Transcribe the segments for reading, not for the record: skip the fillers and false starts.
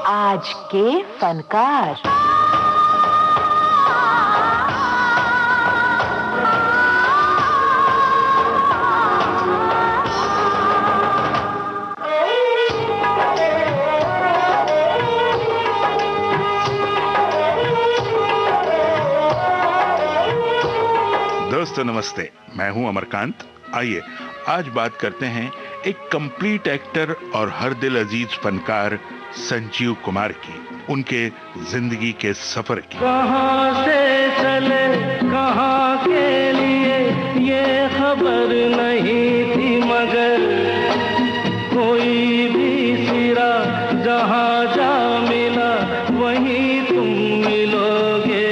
आज के फनकार। दोस्तों नमस्ते, मैं हूं अमरकांत। आइए आज बात करते हैं एक कंप्लीट एक्टर और हर दिल अजीज फनकार संजीव कुमार की, उनके जिंदगी के सफर की। कहां से चले कहां के लिए ये खबर नहीं थी, मगर कोई भी सिरा जहां जा मिला वहीं तुम मिलोगे।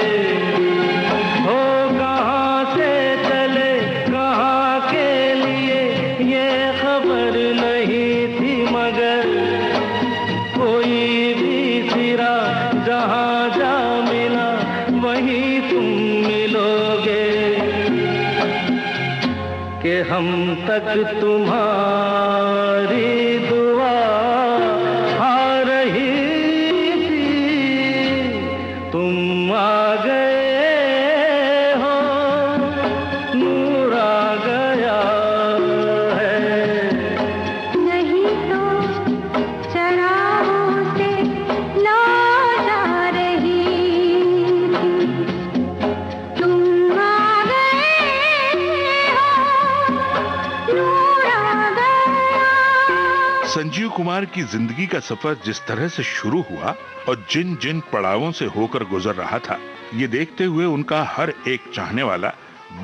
हो कहां से चले कहां के लिए ये खबर नहीं थी, मगर कोई भी सिरा जहां जा मिला वहीं तुम मिलोगे। कि हम तक तुम्हारी दुआ आ रही थी, तुम आ गए हो, नूर आ गया है। नहीं तो चरागों से लौट आ रही थी, तुम आ गए हो, नूर आ गया। संजीव कुमार की जिंदगी का सफर जिस तरह से शुरू हुआ और जिन जिन पड़ावों से होकर गुजर रहा था, ये देखते हुए उनका हर एक चाहने वाला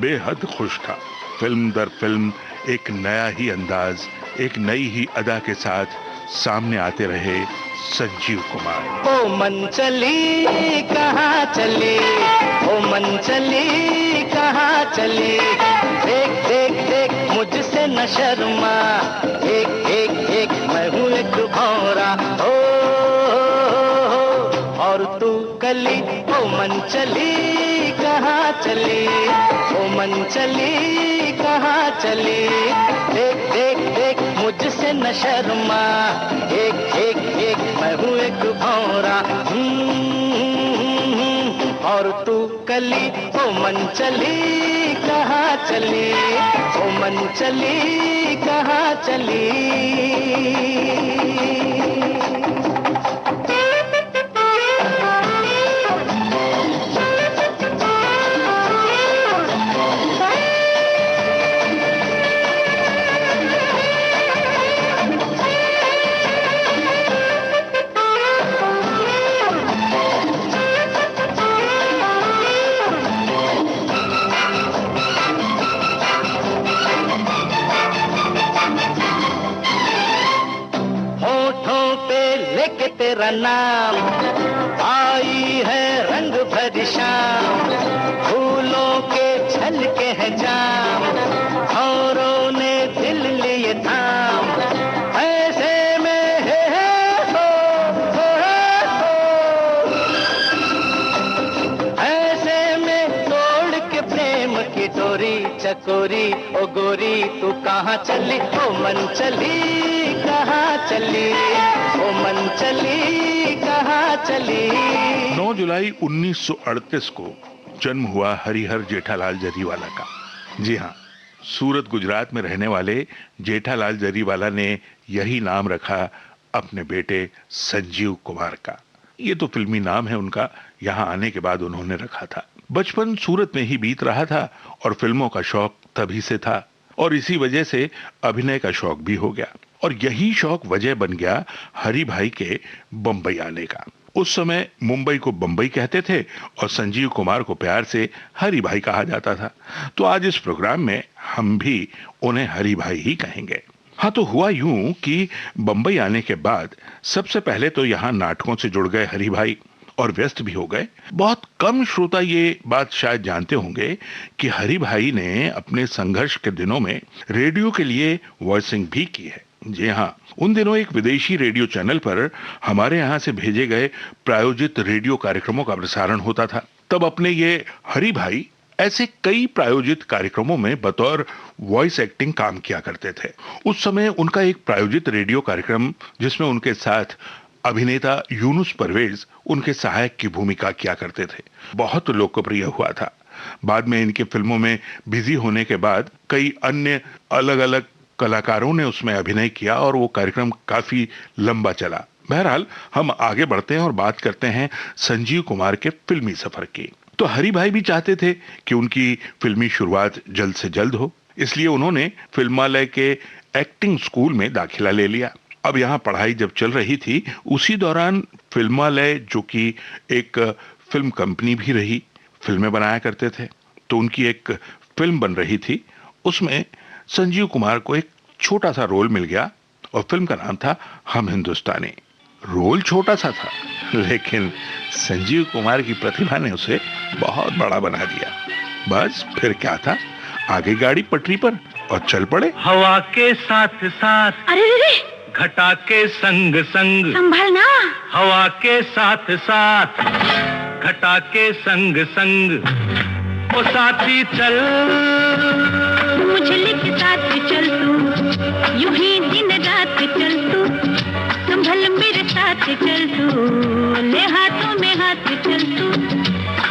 बेहद खुश था। फिल्म दर फिल्म एक नया ही अंदाज, एक नई ही अदा के साथ सामने आते रहे संजीव कुमार। ओ मन चली कहाँ चली, ओ मन चली कहाँ चली, देख देख देख मुझसे न शर्मा, एक एक एक मैं हूँ एक भौरा। ओ और तू कली, ओ मन चली कहाँ चली, ओ मन चली कहाँ चली, देख देख देख मुझसे न शर्मा, एक एक एक मैं हूँ एक भौरा। और तू कली, ओ मन चली कहाँ चली, ओ मन चली कहाँ चली। लेके तेरा नाम आई है रंग भरी शाम, फूलों के छलके हैं जाम, औरों ने दिल लिए थाम, ऐसे में हो, ऐसे में तोड़ के प्रेम की डोरी चकोरी। ओ गोरी तू कहाँ चली, ओ मन चली कहाँ चली, ओ मन चली कहाँ चली। 9 जुलाई 1938 को जन्म हुआ हरिहर जेठालाल जरीवाला का। जी हाँ, सूरत गुजरात में रहने वाले जेठालाल जरीवाला ने यही नाम रखा अपने बेटे संजीव कुमार का। ये तो फिल्मी नाम है उनका, यहाँ आने के बाद उन्होंने रखा था। बचपन सूरत में ही बीत रहा था और फिल्मों का शौक तभी से था, और इसी वजह से अभिनय का शौक भी हो गया, और यही शौक वजह बन गया हरि भाई के बम्बई आने का। उस समय मुंबई को बम्बई कहते थे और संजीव कुमार को प्यार से हरि भाई कहा जाता था। तो आज इस प्रोग्राम में हम भी उन्हें हरि भाई ही कहेंगे। हाँ, तो हुआ यूं कि बम्बई आने के बाद सबसे पहले तो यहाँ नाटकों से जुड़ गए हरि भाई और व्यस्त भी हो गए। बहुत कम श्रोता ये बात शायद जानते होंगे कि हरि भाई ने अपने संघर्ष के दिनों में रेडियो के लिए वॉइसिंग भी की है। जी हाँ, उन दिनों एक विदेशी रेडियो चैनल पर हमारे यहाँ से भेजे गए प्रायोजित रेडियो कार्यक्रमों का प्रसारण होता था। तब अपने ये हरि भाई ऐसे कई प्रायोजित कार्यक्रमों में बतौर वॉइस एक्टिंग काम किया करते थे। उस समय उनका एक प्रायोजित रेडियो कार्यक्रम जिसमें उनके साथ अभिनेता यूनुस परवेज उनके सहायक की भूमिका किया करते थे। बहुत लोकप्रिय हुआ था। बाद में इनके फिल्मों में बिजी होने के बाद कई अन्य अलग अलग कलाकारों ने उसमें अभिनय किया और वो कार्यक्रम काफी लंबा चला। बहरहाल हम आगे बढ़ते हैं और बात करते हैं संजीव कुमार के फिल्मी सफर की। तो हरि भाई भी चाहते थे कि उनकी फिल्मी शुरुआत जल्द से जल्द हो, इसलिए उन्होंने फिल्मालय के एक्टिंग स्कूल में दाखिला ले लिया। अब यहाँ पढ़ाई जब चल रही थी, उसी दौरान फिल्मालय, जो कि एक फिल्म कंपनी भी रही, फिल्में बनाया करते थे, तो उनकी एक फिल्म बन रही थी। उसमें संजीव कुमार को एक छोटा सा रोल मिल गया और फिल्म का नाम था हम हिंदुस्तानी। रोल छोटा सा था, लेकिन संजीव कुमार की प्रतिभा ने उसे बहुत बड़ा बना दिया। बस फिर क्या था, आगे गाड़ी पटरी पर और चल पड़े। हवा के साथ साथ, अरे रे, घटा के संग संग, संभलना। हवा के साथ साथ, घटा के संग संग, ओ साथी चल, मुझे के साथ चल तू, यूं ही दिन रात चल तू, संभल मेरे साथ चल तू, ले हाथों में हाथ चल तू,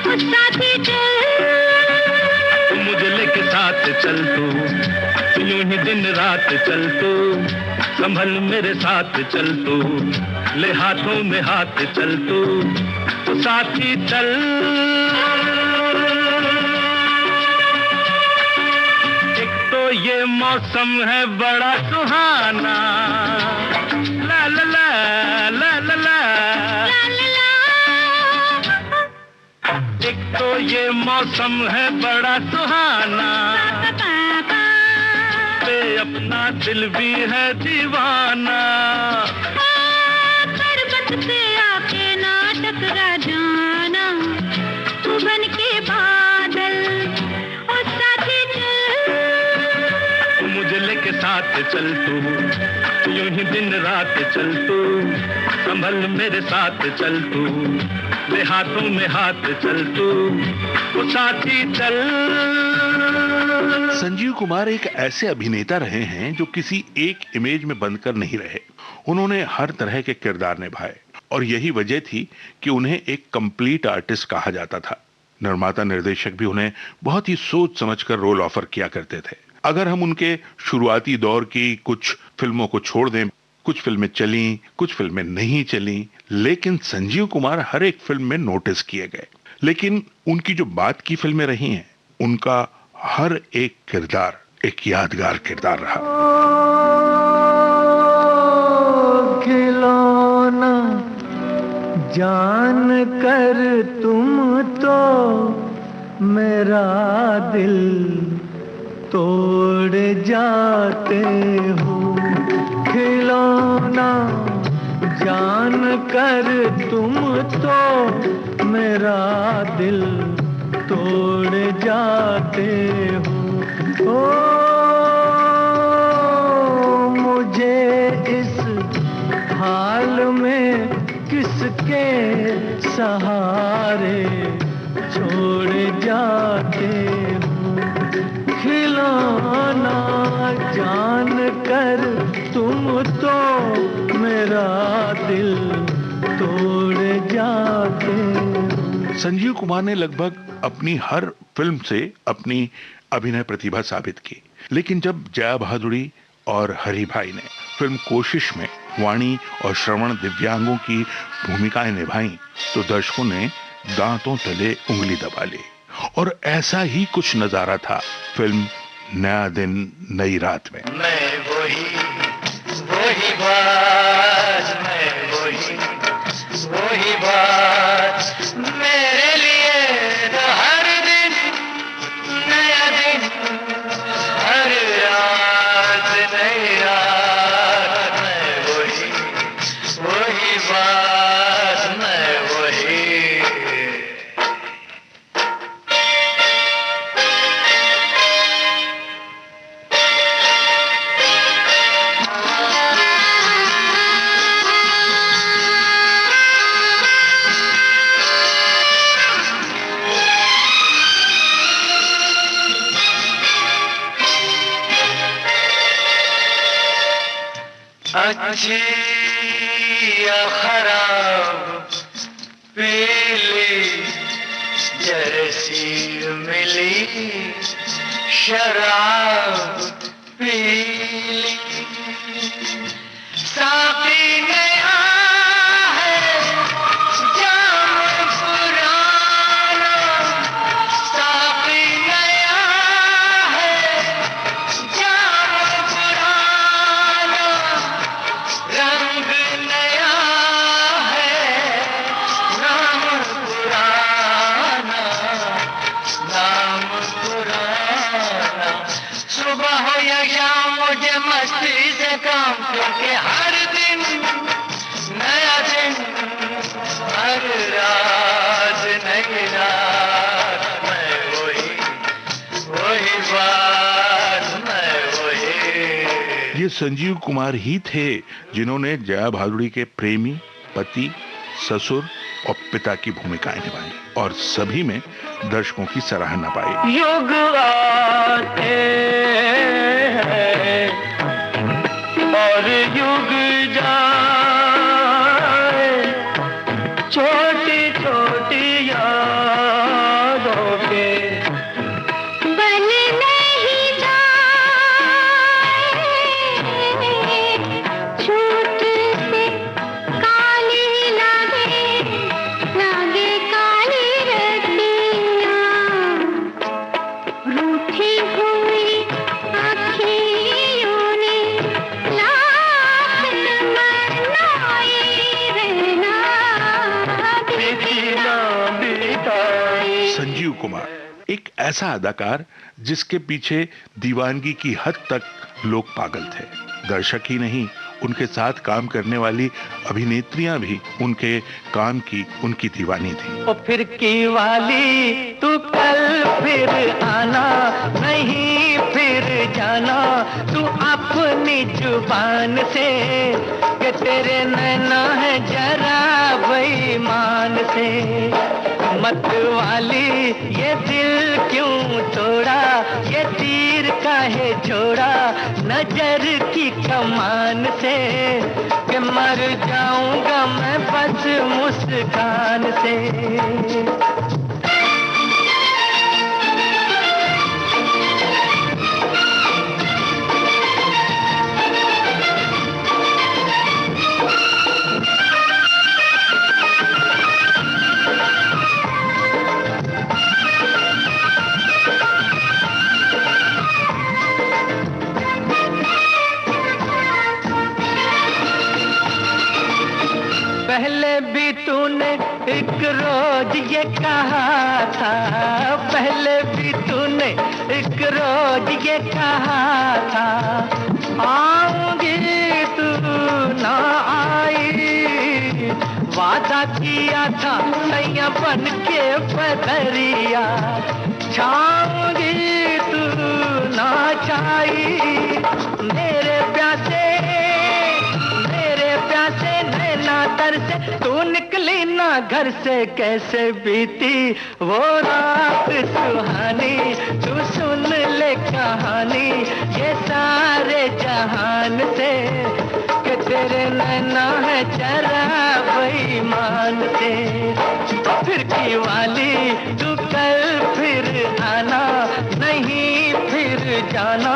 ओ साथी चल, मुझे लेके साथ चल तू, यूं ही दिन रात चल तू, संभल मेरे साथ चल तू, ले हाथों में हाथ चल तू, तो साथी चल। एक तो ये मौसम है बड़ा सुहाना, ला ला ला ला ला ला, एक तो ये मौसम है बड़ा सुहाना, पे अपना दिल भी है दीवाना, पर्वत पे आके ना टकरा जाना, तू बन के बादल, और साथी चल, मुझे लेके साथ चल तू, यूं ही दिन रात चल तू, संभल मेरे साथ चल तू, ले हाथों में हाथ चल तू, वो साथी चल। संजीव कुमार एक ऐसे अभिनेता रहे हैं जो किसी एक इमेज में बंद कर नहीं रहे। उन्होंने हर तरह के किरदार निभाए और यही वजह थी कि उन्हें एक कंप्लीट आर्टिस्ट कहा जाता था। निर्माता निर्देशक भी उन्हें बहुत ही सोच समझकर रोल ऑफर किया करते थे। अगर हम उनके शुरुआती दौर की कुछ फिल्मों को छोड़ दें, कुछ फिल्में चली, कुछ फिल्में नहीं चली, लेकिन संजीव कुमार हर एक फिल्म में नोटिस किए गए। लेकिन उनकी जो बात की फिल्में रही हैं, उनका हर एक किरदार एक यादगार किरदार रहा। खिलौना जान कर तुम तो मेरा दिल तोड़ जाते हो, खिलौना जान कर तुम तो मेरा दिल तोड़ जाते हो। ओ मुझे इस हाल में किसके सहारे छोड़ जाते हो, खिलौना जान कर तुम तो मेरा दिल तोड़ जाते हो। संजीव कुमार ने लगभग अपनी हर फिल्म से अपनी अभिनय प्रतिभा साबित की, लेकिन जब जया भादुड़ी और हरि भाई ने फिल्म कोशिश में वाणी और श्रवण दिव्यांगों की भूमिकाएं निभाई, तो दर्शकों ने दांतों तले उंगली दबा ली। और ऐसा ही कुछ नजारा था फिल्म नया दिन नई रात में। मैं वही बात, मैं वही बात, मेरे लिए तो हर दिन नया दिन, हर रात नई रात, मैं वही बात, मैं वही। अच्छी या खराब शराब पी ली। साकी नया है जाम पुराना, साकी नया है जाम पुराना, रंग नया है नाम पुराना, नाम पुराना। सुबह हो या शाम मुझे मस्ती से काम, क्योंकि हर दिन नया दिन, हर रात नई रात, मैं वही वही बात, मैं वही। ये संजीव कुमार ही थे जिन्होंने जया भादुड़ी के प्रेमी, पति, ससुर और पिता की भूमिकाएं निभाई और सभी में दर्शकों की सराहना पाई। युग आते हैं और युग जाए, छोटी छोटी यादों के बन नहीं जाए, छूट से काली लागे, लागे काली रतियाँ, रूठी हुई आँखियों ने लाख मनाए रहना, बीती ना बीताई। संजीव कुमार एक ऐसा अदाकार जिसके पीछे दीवानगी की हद तक लोग पागल थे। दर्शक ही नहीं, उनके साथ काम करने वाली अभिनेत्रियां भी उनके काम की उनकी दीवानी थी। ओ फिर की वाली तू कल फिर आना, नहीं फिर जाना तू अपनी जुबान से, कि तेरे नैना है जरा बेईमान से। मत वाली ये दिल क्यों तोड़ा, ये तीर काहे छोड़ा नजर की कमान से, कि मर जाऊंगा मैं बस मुस्कान से। पहले भी तूने एक रोज ये कहा था, पहले भी तूने एक रोज ये कहा था, आऊंगी तू ना आई, वादा किया था सैया बन के बदरिया, छाऊंगी तू ना छाई। मेरे प्यासे नैना तर से तू निकली ना घर से, कैसे बीती वो रात सुहानी, तू सुन ले कहानी ये सारे जहान से, कि तेरे नैना है जरा बेईमान से। फिर की वाली तू कल फिर आना, नहीं फिर जाना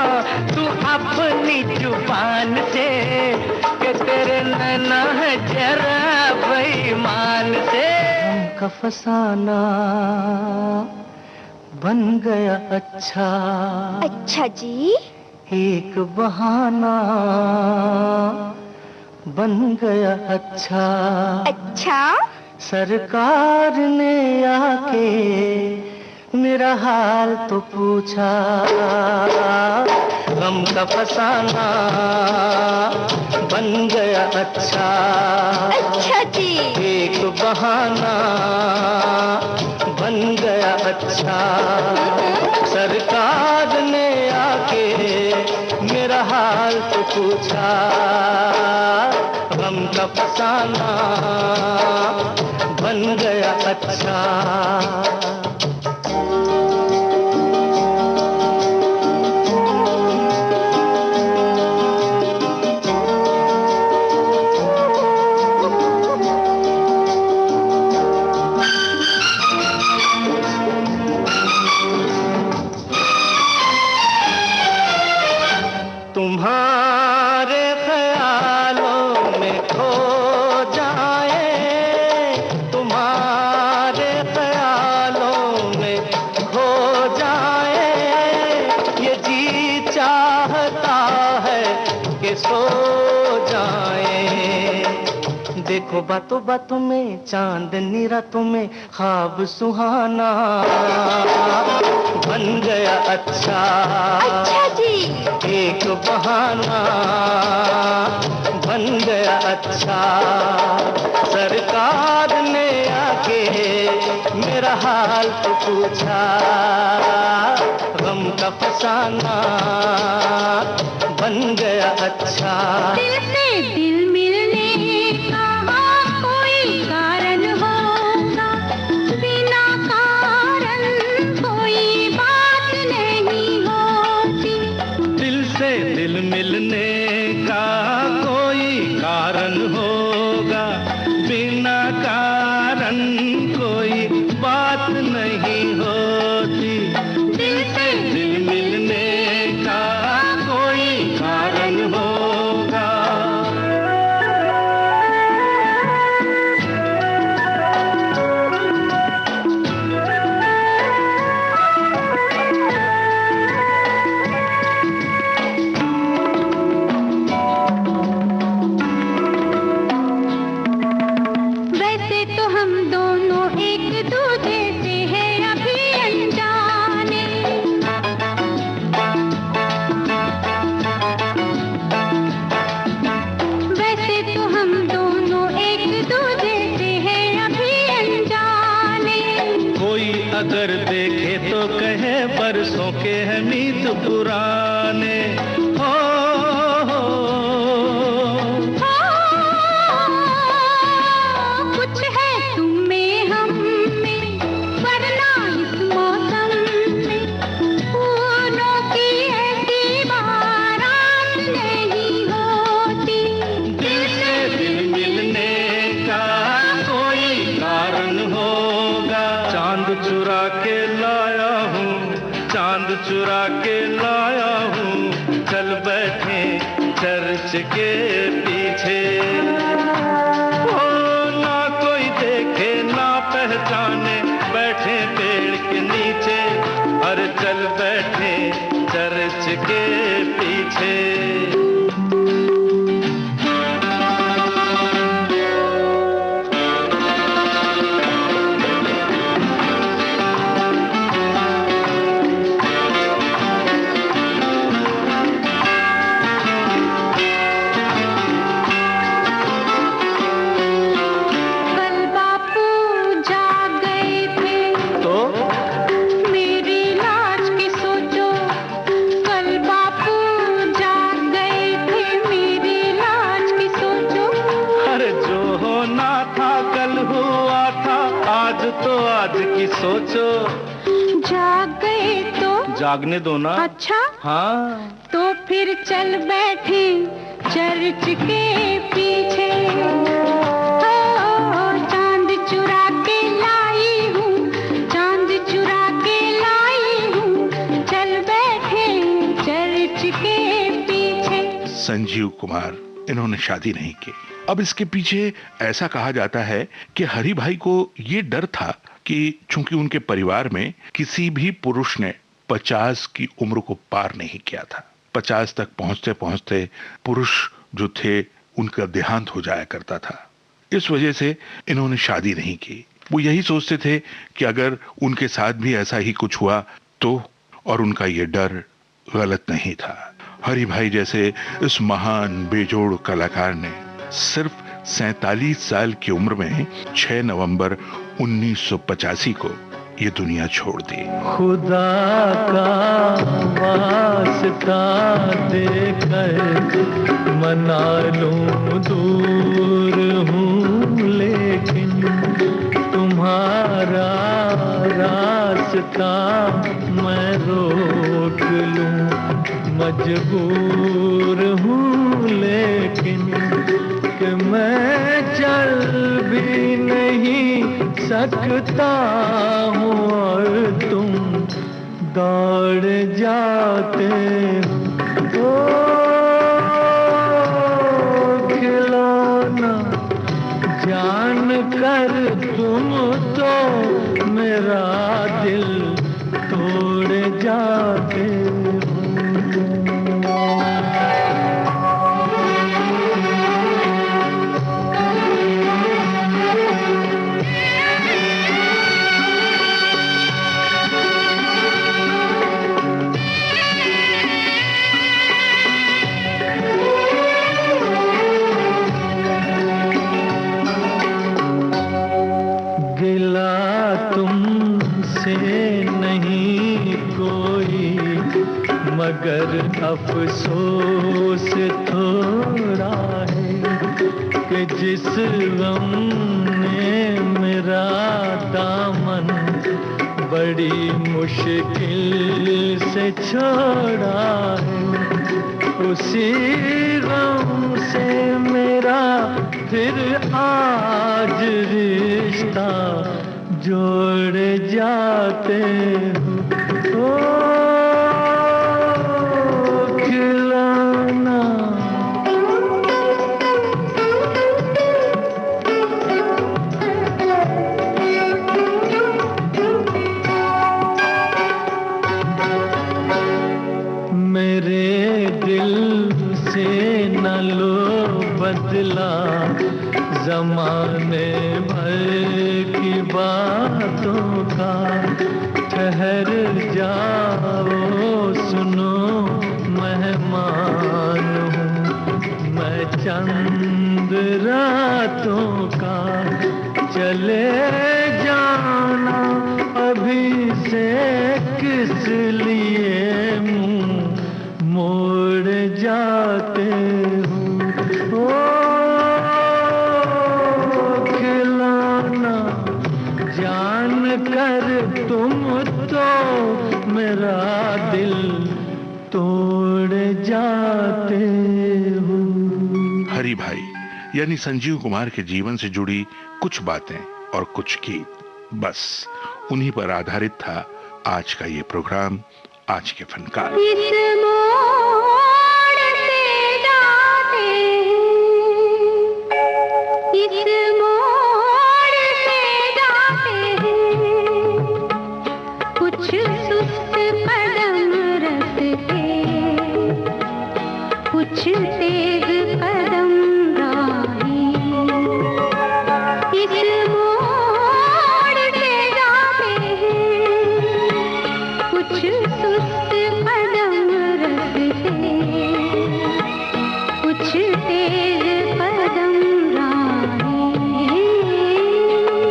तू अपनी जुबान से, कि तेरे नैना है जरा बेईमान से। हमका फसाना बन गया अच्छा, अच्छा जी, एक बहाना बन गया अच्छा। अच्छा सरकार ने आके मेरा हाल तो पूछा, गम का फसाना बन गया अच्छा। अच्छा जी, एक बहाना बन गया अच्छा। सरकार ने आके मेरा हाल तो पूछा, गम का फसाना बन गया अच्छा। बातों बातों में, चांदनी रातों में ख्वाब सुहाना बन गया। अच्छा अच्छा जी, एक बहाना बन गया। अच्छा सरकार ने आके मेरा हाल तो पूछा, गम का फसाना बन गया। अच्छा दिल से दिल मिलने का कोई कारण होगा, बिना कारण कोई बात नहीं होती। दिल से दिल मिलने का कोई कारण होगा, बिना कारण कोई बात नहीं होती। दिल से दिल मिलने का कोई कारण होगा। वैसे तो हम दोनों एक दूसरे से हैं अभी अनजाने, वैसे तो हम दोनों एक दूसरे से हैं अभी अनजाने। कोई अगर देखे तो कहे बरसों के हैं मीत पुराने। हो कुछ है तुम में हम में, वरना इस मौसम में फूलों की ऐसी बारात नहीं होती। दिल से दिल मिलने का कोई कारण होगा। चांद चुरा के लाया हूँ, चांद चुरा के लाया हूँ, चल बैठे चर्च के पीछे। ओ ना कोई देखे ना पहचाने, बैठे पेड़ के नीचे, और चल बैठे चर्च के पीछे। कल बापू जाग गए थे, तो मेरी लाज की सोचो। कल बापू जाग गए थे, मेरी लाज की सोचो। अरे जो होना था कल हुआ था, आज तो आज की सोचो। जाग गए तो जागने दो ना। अच्छा, हाँ तो फिर चल बैठे चर्च के पीछे। ओ, चांद चुरा के लाई हूँ, चांद चुरा के लाई हूँ, चल बैठे चर्च के पीछे। संजीव कुमार इन्होंने शादी नहीं की। अब इसके पीछे ऐसा कहा जाता है कि हरि भाई को ये डर था कि चूंकि उनके परिवार में किसी भी पुरुष ने 50 की उम्र को पार नहीं किया था, 50 तक पहुंचते पहुंचते पुरुष जो थे उनका देहांत हो जाया करता था। इस वजह से इन्होंने शादी नहीं की। वो यही सोचते थे कि अगर उनके साथ भी ऐसा ही कुछ हुआ तो, और उनका ये डर गलत नहीं था। हरि भाई जैसे इस महान बेजोड़ कलाकार ने सिर्फ 47 साल की उम्र में 6 नवंबर 1985 को ये दुनिया छोड़ दी। खुदा का वास्ता देकर मना लूं दूर हूँ, लेकिन तुम्हारा रास्ता मैं रोक लूं मजबूर हूँ, लेकिन कि मैं चल भी नहीं सकता हूँ और तुम दौड़ जाते हो। खिलौना जान कर तुम तो मेरा दिल तोड़ जाते हो। से नहीं कोई, मगर अफसोस थोड़ा है कि जिस गम ने मेरा दामन बड़ी मुश्किल से छोड़ा है, उसी गम से मेरा फिर आज रिश्ता जोड़ जाते हो। ओ खिलौना मेरे दिल से न लो बदला, ज़माने भर की बातों का। ठहर जाओ सुनो मेहमान हूँ मैं चंद रातों का। चले जाना अभी से किस लिए मुँह मोड़ जाते हो। ओ खिलौना जान कर तुम तो मेरा दिल तोड़ जाते हो। हरि भाई यानी संजीव कुमार के जीवन से जुड़ी कुछ बातें और कुछ गीत, बस उन्हीं पर आधारित था आज का ये प्रोग्राम, आज के फनकार।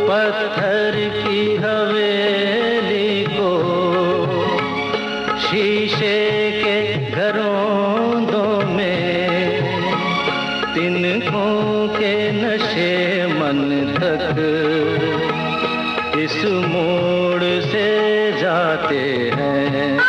पत्थर की हवेली को शीशे के घरों में, तिनकों के नशे मन तक इस मोड़ से जाते हैं।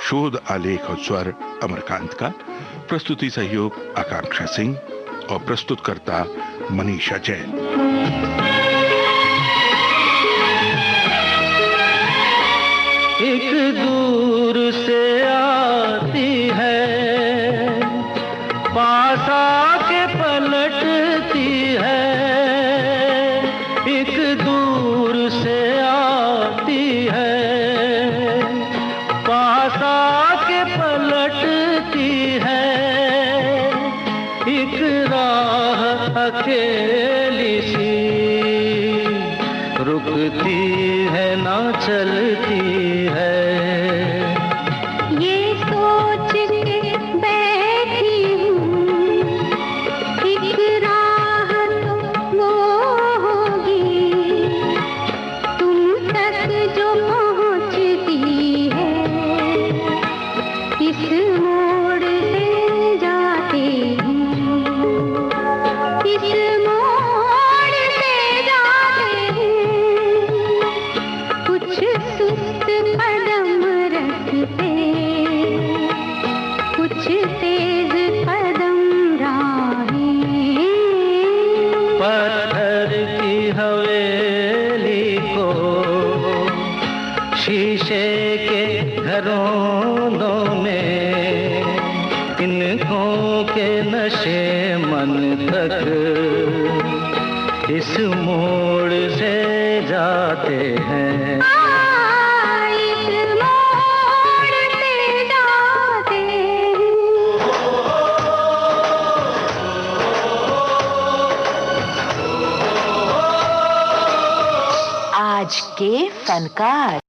शोध आलेख और स्वर अमरकांत का, प्रस्तुति सहयोग आकांक्षा सिंह और प्रस्तुतकर्ता मनीषा जैन। एक दूर से आती है, पास आके पलटती है। एक दूर से आती है, पास आके पलटती है। एक राह अकेली सी रुकती है ना चलती है। ये सोच के बैठी हूँ एक राह तो वो होगी तुम तक जो पहुँचती है। इस मोड़ से जाते हैं, इस मोड़ से जाते हैं, कुछ सुस्त कदम रखते, कुछ तेज कदम राहें। पत्थर की हवेली को शीशे के घरों में तिनकों के नशे मन तक इस मोड़ से जाते हैं। इस मोड़ से जाते हैं। आज के फनकार।